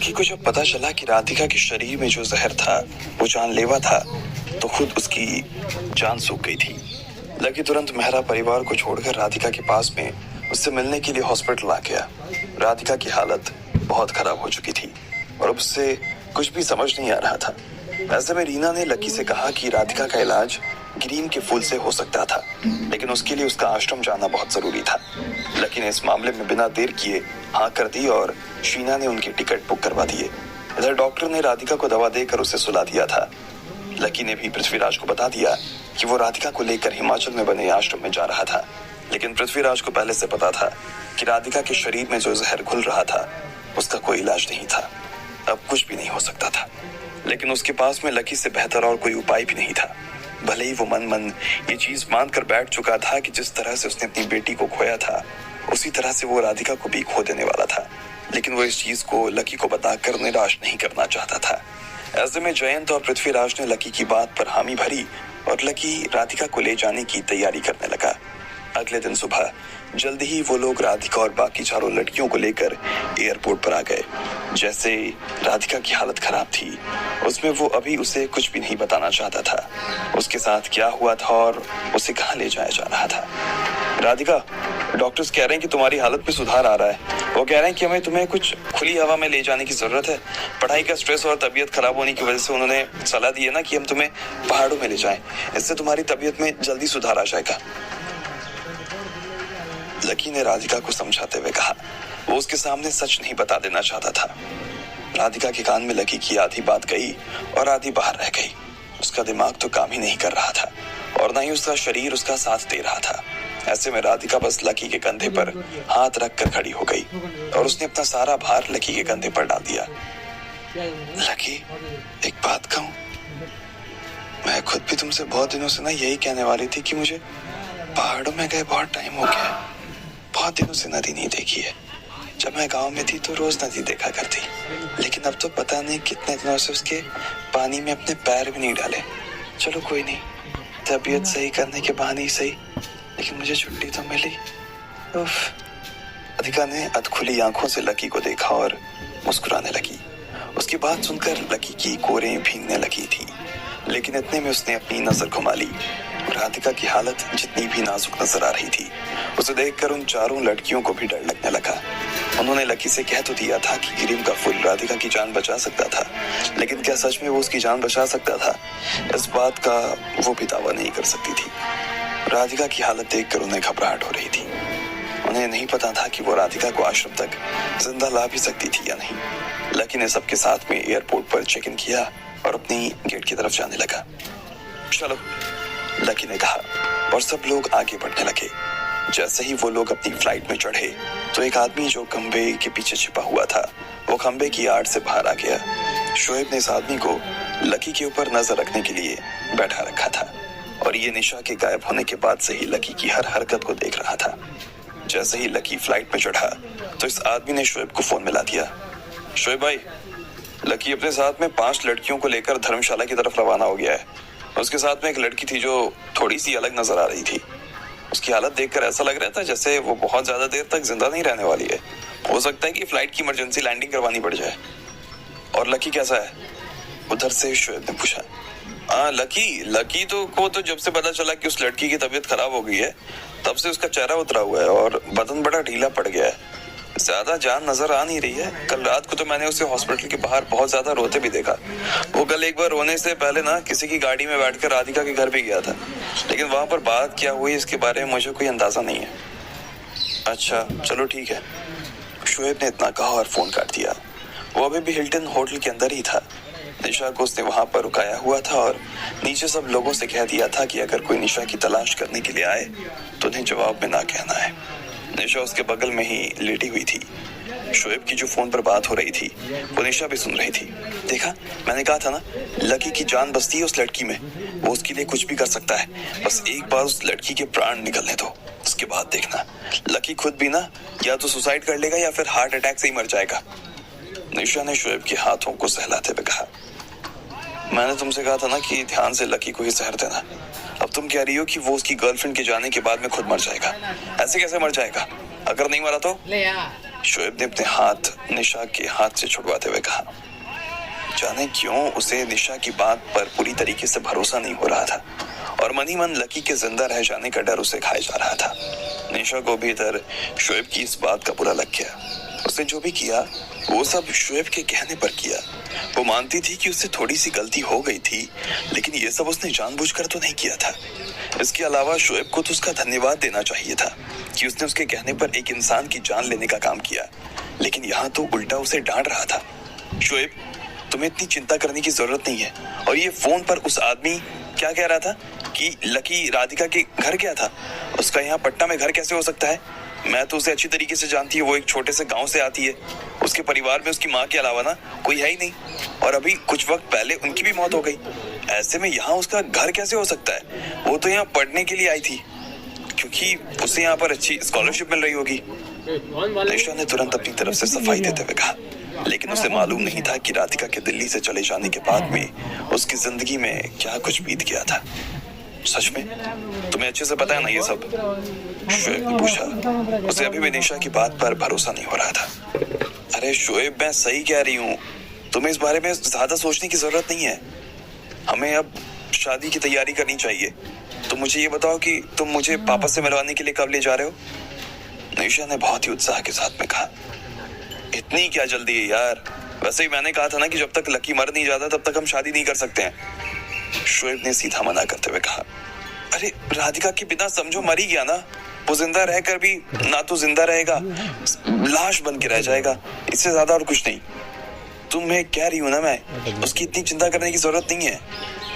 Lucky को जब पता चला कि राधिका के शरीर में जो जहर था वो जानलेवा था, तो खुद उसकी जान सूख गई थी। लकी तुरंत मेहरा परिवार को छोड़कर राधिका के पास में उससे मिलने के लिए हॉस्पिटल आ गया। राधिका की हालत बहुत खराब हो चुकी थी और उससे कुछ भी समझ नहीं आ रहा था। ऐसे में रीना ने लकी से कहा कि राधिका का इलाज ग्रीन के फूल से हो सकता था, लेकिन उसके लिए उसका आश्रम जाना बहुत जरूरी था। लकी ने इस मामले में बिना देर किए हाँ कर दी और शीना ने उनकी टिकट बुक करवा दिए। इधर डॉक्टर ने राधिका को दवा देकर उसे सुला दिया था। लकी ने भी पृथ्वीराज को बता दिया कि वो राधिका को लेकर हिमाचल में बने आश्रम में जा रहा था, लेकिन पृथ्वीराज को पहले से पता था कि राधिका के शरीर में जो जहर घुल रहा था उसका कोई इलाज नहीं था, अब कुछ भी नहीं हो सकता था। लेकिन उसके पास में लकी से बेहतर और कोई उपाय भी नहीं था। भले ही वो मन मन ये चीज मान कर बैठ चुका था कि जिस तरह से उसने अपनी बेटी को खोया था उसी तरह से वो राधिका को भी खो देने वाला था, लेकिन वो इस चीज को लकी को बताकर निराश नहीं करना चाहता था। ऐसे में जयंत और पृथ्वीराज ने लकी की बात पर हामी भरी और लकी राधिका को ले जाने की तैयारी करने लगा। अगले दिन सुबह जल्दी ही वो लोग राधिका और बाकी चारों लड़कियों को लेकर एयरपोर्ट पर आ गए। जैसे राधिका की हालत खराब थी, उसमें वो अभी उसे कुछ भी नहीं बताना चाहता था, उसके साथ क्या हुआ था और उसे कहाँ ले जाया जा रहा था। राधिका, डॉक्टर्स कह रहे हैं कि तुम्हारी हालत में सुधार आ रहा है। वो कह रहे हैं कि हमें तुम्हें कुछ खुली हवा में ले जाने की जरूरत है। पढ़ाई का स्ट्रेस और तबीयत खराब होने की वजह से उन्होंने सलाह दी है ना कि हम तुम्हें पहाड़ों में ले जाएं, इससे तुम्हारी तबीयत में जल्दी सुधार आ जाएगा। लकी ने राधिका को समझाते हुए कहा। वो उसके सामने सच नहीं बता देना चाहता था। राधिका के कान में लकी की आधी बात गई और आधी बाहर रह गई। उसका दिमाग तो काम ही नहीं कर रहा था और ना ही उसका शरीर उसका साथ दे रहा था। ऐसे में राधिका बस लकी के कंधे पर हाथ रख कर खड़ी हो गई और उसने अपना सारा भार लकी के कंधे पर डाल दिया। लकी, एक बात कहूं, मैं खुद भी तुमसे बहुत दिनों से ना यही कहने वाली थी कि मुझे पहाड़ों में गए बहुत टाइम हो गया है। बहुत दिनों से नदी नहीं देखी है। जब मैं गांव में थी तो रोज नदी देखा करती, लेकिन अब तो पता नहीं कितने दिनों से उसके पानी में अपने पैर भी नहीं डाले। चलो कोई नहीं, तबीयत सही करने के बहाने ही सही, लेकिन मुझे छुट्टी तो मिली। उफ। राधिका ने अधखुली आंखों से लकी को देखा और मुस्कुराने लगी। उसकी बात सुनकर लकी की कोरें भीगने लगी थी, लेकिन इतने में उसने अपनी नजर घुमा ली। राधिका की हालत जितनी भी नाजुक नजर आ रही थी, उसे देखकर उन चारों लड़कियों को भी डर लगने लगा। उन्होंने लकी से कह तो दिया था कि ग्रीन का फूल राधिका की जान बचा सकता था, लेकिन क्या सच में वो उसकी जान बचा सकता था? इस बात का वो भी दावा नहीं कर सकती थी। राधिका की हालत देखकर उन्हें घबराहट हो रही थी। उन्हें नहीं पता था कि वो राधिका को आश्रम तक जिंदा ला भी सकती थी या नहीं। लकी ने सबके साथ में एयरपोर्ट पर चेक इन किया और अपनी गेट की तरफ जाने लगा। चलो, लकी ने कहा और सब लोग आगे बढ़ने लगे। जैसे ही वो लोग अपनी फ्लाइट में चढ़े तो एक आदमी जो खंबे के पीछे छिपा हुआ था वो खंबे की आड़ से बाहर आ गया। शोएब ने इस आदमी को लकी के ऊपर नजर रखने के लिए बैठा रखा था और ये निशा के गायब होने के बाद से ही लकी की हर हरकत को देख रहा था। जैसे ही लकी फ्लाइट में चढ़ा तो इस आदमी ने शोएब को फोन मिला दिया। शोएब भाई, लकी अपने साथ में 5 लड़कियों को लेकर धर्मशाला की तरफ रवाना हो गया है। उसके साथ में एक लड़की थी जो थोड़ी सी अलग नजर आ रही थी। उसकी हालत देखकर ऐसा लग रहा था जैसे वो बहुत ज्यादा देर तक जिंदा नहीं रहने वाली है। हो सकता है कि फ्लाइट की इमरजेंसी लैंडिंग करवानी पड़ जाए। और लकी कैसा है? उधर से शोएब ने पूछा। हाँ, लकी तो जब से पता चला कि उस लड़की की तबीयत खराब हो गई है तब से उसका चेहरा उतरा हुआ है और बदन बड़ा ढीला पड़ गया है। ज्यादा जान नजर आ नहीं रही है। कल रात को तो मैंने उसे हॉस्पिटल के बाहर बहुत ज्यादा रोते भी देखा। वो कल एक बार रोने से पहले ना किसी की गाड़ी में बैठकर राधिका के घर भी गया था, लेकिन वहां पर बात क्या हुई इसके बारे में मुझे कोई अंदाजा नहीं है। अच्छा, चलो ठीक है। शोएब ने इतना कहा और फोन काट दिया। वो अभी भी हिल्टन होटल के अंदर ही था। निशा को उसने वहां पर रुकाया हुआ था और नीचे सब लोगों से कह दिया था कि अगर कोई निशा की तलाश करने के लिए आए तो उन्हें जवाब में ना कहना है। निशा उसके बगल में ही लेटी हुई थी। शोएब की जो फोन पर बात हो रही थी वो निशा भी सुन रही थी। देखा, मैंने कहा था ना, लकी की जान बसती है उस लड़की में। वो उसके लिए कुछ भी कर सकता है। बस एक बार उस लड़की के प्राण निकलने दो, उसके बाद देखना लकी खुद भी ना या तो सुसाइड कर लेगा या फिर हार्ट अटैक से ही मर जाएगा। निशा ने शोएब के हाथों को सहलाते हुए कहा। मैंने तुमसे कहा था ना कि ध्यान से लकी को ही जहर देना। अब तुम कह रही हो कि वो उसकी गर्लफ्रेंड के जाने के बाद में खुद मर जाएगा। ऐसे कैसे मर जाएगा? अगर नहीं मरा तो? शोएब ने अपने हाथ निशा के हाथ से छुड़वाते हुए कहा। जाने क्यों उसे निशा की बात पर पूरी तरीके से भरोसा नहीं हो रहा था और मन ही मन लकी के जिंदा रह जाने का डर उसे खाए जा रहा था। निशा को भी इधर शोएब की इस बात का बुरा लग गया। उसने जो भी किया वो सब शोएब के कहने पर किया। वो मानती थी कि उससे थोड़ी सी गलती हो गई थी, लेकिन ये सब उसने जानबूझकर तो नहीं किया था। इसके अलावा शोएब को तो उसका धन्यवाद देना चाहिए था कि उसने उसके कहने पर एक इंसान की जान लेने का काम किया, लेकिन यहाँ तो उल्टा उसे डांट रहा था। शोएब, तुम्हें इतनी चिंता करने की जरूरत नहीं है। और ये फोन पर उस आदमी क्या कह रहा था कि लकी राधिका के घर गया था। उसका यहाँ पटना में घर कैसे हो सकता है? मैं तो उसे अच्छी तरीके से जानती हूँ। वो एक छोटे से गांव से आती है। उसके परिवार में उसकी माँ के अलावा ना कोई है ही नहीं, और अभी कुछ वक्त पहले उनकी भी मौत हो गई। ऐसे में यहाँ उसका घर कैसे हो सकता है? वो तो यहाँ पढ़ने के लिए आई थी, क्योंकि उसे यहाँ पर अच्छी स्कॉलरशिप मिल रही होगी। निशा ने तुरंत अपनी तरफ से सफाई देते हुए कहा, लेकिन उसे मालूम नहीं था कि राधिका के दिल्ली से चले जाने के बाद में उसकी जिंदगी में क्या कुछ बीत गया था। सच में? तुम्हें अच्छे से पता है ना ये सब? शोएब ने पूछा। उसे अभी भी निशा की बात पर भरोसा नहीं हो रहा था। अरे शोएब, मैं सही कह रही हूँ। तुम्हें इस बारे में ज्यादा सोचने की जरूरत नहीं है। हमें अब शादी की तैयारी करनी चाहिए। तो मुझे ये बताओ कि तुम मुझे पापा से मिलवाने के लिए कब ले जा रहे हो? निशा ने बहुत ही उत्साह के साथ में कहा। इतनी क्या जल्दी है यार? वैसे ही मैंने कहा था ना कि जब तक लकी मर नहीं जाता तब तक हम शादी नहीं कर सकते हैं। शोएब ने सीधा मना करते हुए कहा। अरे राधिका के बिना समझो मर ही गया ना। वो जिंदा रहकर भी ना तो जिंदा रहेगा, लाश बन के रह जाएगा। इससे ज्यादा और कुछ नहीं। तुम्हें कह रही हूँ ना मैं, उसकी इतनी चिंता करने की जरूरत नहीं है।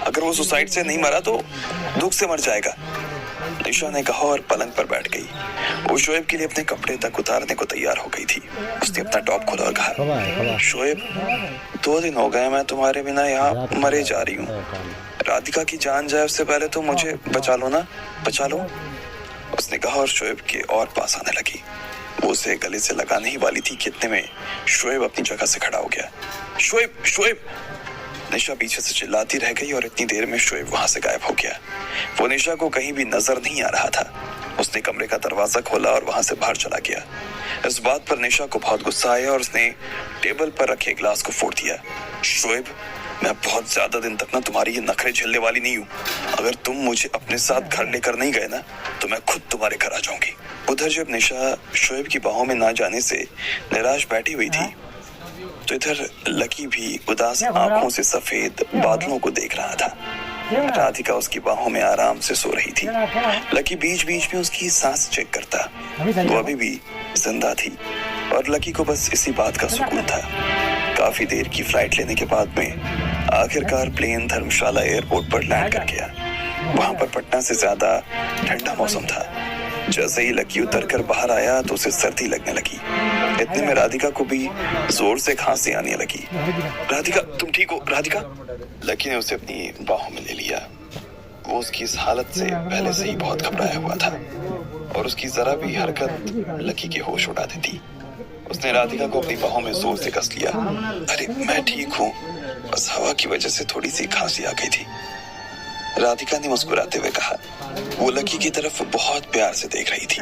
अगर वो सुसाइड से नहीं मरा तो दुख से मर जाएगा। निशा ने कहा और पलंग पर बैठ गई। वो शोएब के लिए अपने कपड़े तक उतारने को तैयार हो गई थी। उसने अपना टॉप खोला और कहा, शोएब, 2 दिन हो गए मैं तुम्हारे बिना यहाँ मरे जा रही हूँ। राधिका की जान जाए उससे पहले तो मुझे बचा लो ना, बचा लो। उसने कहा और शोएब के और पास आने लगी। वो उसे गले से लगाने ही वाली थी कि इतने में शोएब अपनी जगह से खड़ा हो गया। शोएब, शोएब! निशा पीछे से चिल्लाती रह गई और इतनी देर में शोएब वहां से गायब हो गया। वो निशा को कहीं भी नजर नहीं आ रहा था। उसने कमरे का दरवाजा खोला और वहां से बाहर चला गया। इस बात पर निशा को बहुत गुस्सा आया और उसने टेबल पर रखे ग्लास को फोड़ दिया। शोएब, मैं बहुत ज्यादा दिन तक ना तुम्हारी ये नखरे झेलने वाली नहीं हूँ। अगर तुम मुझे अपने साथ घर लेकर नहीं गए ना तो मैं खुद तुम्हारे घर आ जाऊंगी। उधर जब निशा शोएब की बाहों में ना जाने से निराश बैठी हुई थी, तो इधर लकी भी उदास आंखों से सफेद बादलों को देख रहा था। राधिका उसकी बाहों में आराम से सो रही थी। लकी बीच बीच में उसकी सांस चेक करता। वो अभी भी जिंदा थी और लकी को बस इसी बात का सुकून था। काफी देर की फ्लाइट लेने के बाद में आखिरकार प्लेन धर्मशाला एयरपोर्ट पर लैंड कर गया। वहां पर पटना से ज्यादा ठंडा मौसम था। जैसे ही लकी उतरकर बाहर आया तो उसे सर्दी लगने लगी। इतने में राधिका को भी जोर से खांसी आने लगी। राधिका, तुम ठीक हो? राधिका! लकी ने उसे अपनी बाहों में ले लिया। वो उसकी इस हालत से पहले से ही बहुत घबराया हुआ था और उसकी जरा भी हरकत लकी के होश उड़ा देती। उसने राधिका को अपनी बाहों में जोर से कस लिया। अरे मैं ठीक हूँ, बस हवा की वजह से थोड़ी सी खांसी आ गई थी, राधिका ने मुस्कुराते हुए कहा। वो लकी की तरफ बहुत प्यार से देख रही थी,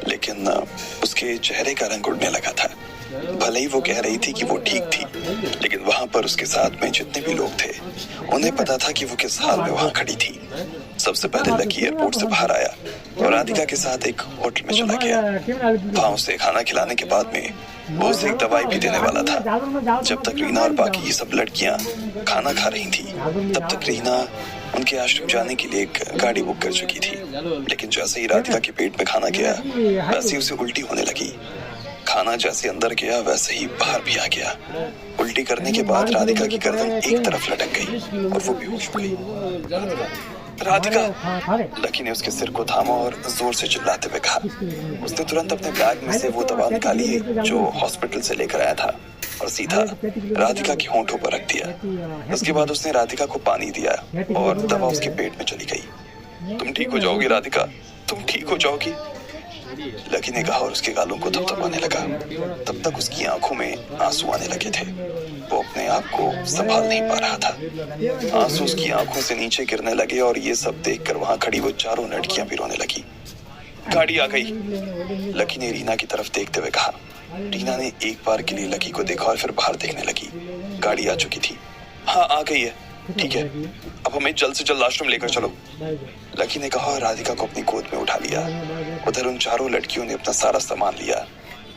लेकिन उसके चेहरे का रंग उड़ने लगा था। भले ही वो कह रही थी कि वो ठीक थी, लेकिन वहां पर उसके साथ में जितने भी लोग थे उन्हें पता था कि वो किस हाल में वहां खड़ी थी। सबसे पहले लकी एयरपोर्ट से बाहर आया और राधिका के साथ एक होटल में चला गया। वहां उसे खाना खिलाने के बाद में वो उसे एक दवाई भी देने वाला था। जब तक रीना और बाकी ये सब लड़कियां खाना खा रही थी, तब तक रीना उनके आश्रम जाने के लिए एक गाड़ी बुक कर चुकी थी। लेकिन जैसे ही राधिका के पेट में खाना गया, वैसे ही उसे उल्टी होने लगी। खाना जैसे अंदर गया वैसे ही बाहर भी आ गया। उल्टी करने के बाद राधिका की गर्दन एक तरफ लटक गई और वो बेहोश हो गई। राधिका! लकी ने उसके सिर को थामा और जोर से चिल्लाते हुए कहा। उसने तुरंत अपने बैग में से वो दवा निकाली जो हॉस्पिटल से लेकर आया था और सीधा राधिका के होंठों पर रख दिया। उसके बाद उसने राधिका को पानी दिया और दवा उसके पेट में चली गई। तुम ठीक हो जाओगी राधिका, तुम ठीक हो जाओगी, लकी ने कहा और उसके गालों को थपथपाने लगा। तब तक उसकी आंखों में आंसू आने लगे थे। वो अपने आप को संभाल नहीं पा रहा था। आंसू उसकी आंखों से नीचे गिरने लगे और ये सब देखकर वहां खड़ी वो चारों लड़कियां भी रोने लगी। गाड़ी आ गई। लकी ने रीना की तरफ देखते हुए कहा। रीना ने एक बार के लिए लकी को देखा और फिर बाहर देखने लगी। गाड़ी आ चुकी थी। हाँ, आ गई है। ठीक है, अब हमें जल्द से जल्द आश्रम लेकर चलो, लकी ने कहा और राधिका को अपनी गोद में उठा लिया। उधर उन चारों लड़कियों ने अपना सारा सामान लिया,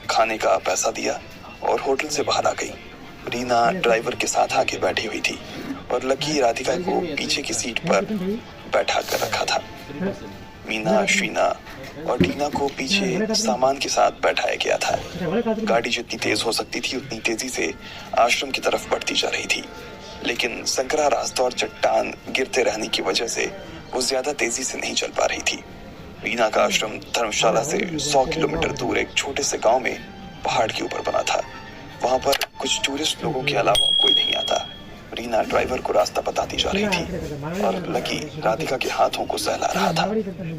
खाने का पैसा दिया और होटल से बाहर आ गई। रीना ड्राइवर के साथ आके बैठी हुई थी और लकी राधिका को पीछे की सीट पर बैठा कर रखा था। मीना, शीना और टीना को पीछे सामान के साथ बैठाया गया था। गाड़ी जितनी तेज हो सकती थी उतनी तेजी से आश्रम की तरफ बढ़ती जा रही थी, लेकिन संकरा रास्ता और चट्टान गिरते रहने की वजह से वो ज्यादा तेजी से नहीं चल पा रही थी। रीना का आश्रम धर्मशाला से 100 किलोमीटर दूर एक छोटे से गांव में पहाड़ के ऊपर बना था। वहां पर कुछ टूरिस्ट लोगों के अलावा कोई नहीं आता। रीना ड्राइवर को रास्ता बताती जा रही थी और लकी राधिका के हाथों को सहला रहा था।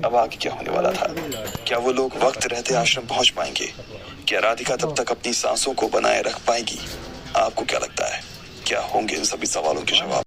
अब आगे क्या होने वाला था? क्या वो लोग वक्त रहते आश्रम पहुंच पाएंगे? क्या राधिका तब तक अपनी सांसों को बनाए रख पाएगी? आपको क्या लगता है, क्या होंगे इन सभी सवालों के जवाब?